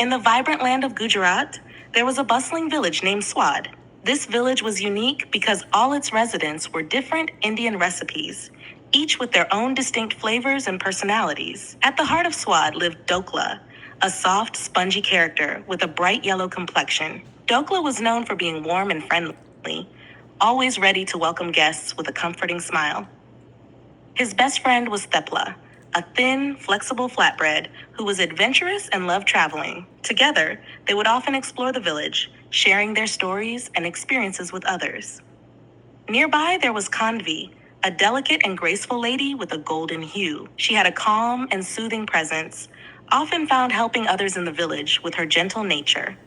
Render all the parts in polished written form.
In the vibrant land of Gujarat, there was a bustling village named Swad. This village was unique because all its residents were different Indian recipes, each with their own distinct flavors and personalities. At the heart of Swad lived Dokla, a soft, spongy character with a bright yellow complexion. Dokla was known for being warm and friendly, always ready to welcome guests with a comforting smile. His best friend was Thepla, a thin, flexible flatbread who was adventurous and loved traveling. Together, they would often explore the village, sharing their stories and experiences with others. Nearby, there was Kanvi, a delicate and graceful lady with a golden hue. She had a calm and soothing presence, often found helping others in the village with her gentle nature.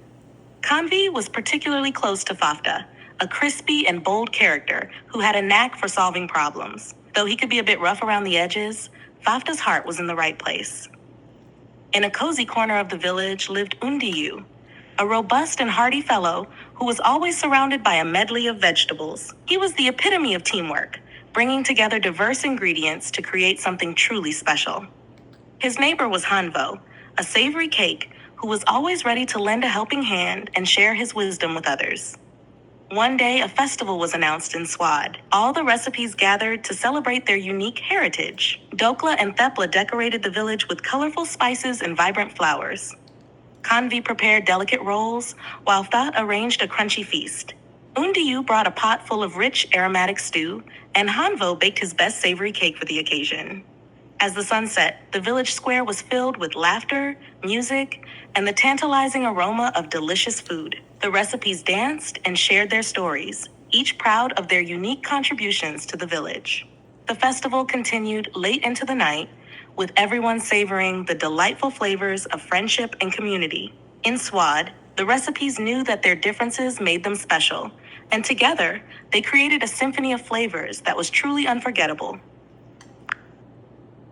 Kanvi was particularly close to Fafta, a crispy and bold character who had a knack for solving problems. Though he could be a bit rough around the edges, Fafta's heart was in the right place. In a cozy corner of the village lived Undiyu, a robust and hearty fellow who was always surrounded by a medley of vegetables. He was the epitome of teamwork, bringing together diverse ingredients to create something truly special. His neighbor was Hanvo, a savory cake who was always ready to lend a helping hand and share his wisdom with others. One day, a festival was announced in Swad. All the recipes gathered to celebrate their unique heritage. Dokla and Thepla decorated the village with colorful spices and vibrant flowers. Kanvi prepared delicate rolls, while That arranged a crunchy feast. Undiyu brought a pot full of rich, aromatic stew, and Hanvo baked his best savory cake for the occasion. As the sun set, the village square was filled with laughter, music, and the tantalizing aroma of delicious food. The recipes danced and shared their stories, each proud of their unique contributions to the village. The festival continued late into the night, with everyone savoring the delightful flavors of friendship and community. In Swad, the recipes knew that their differences made them special, and together, they created a symphony of flavors that was truly unforgettable.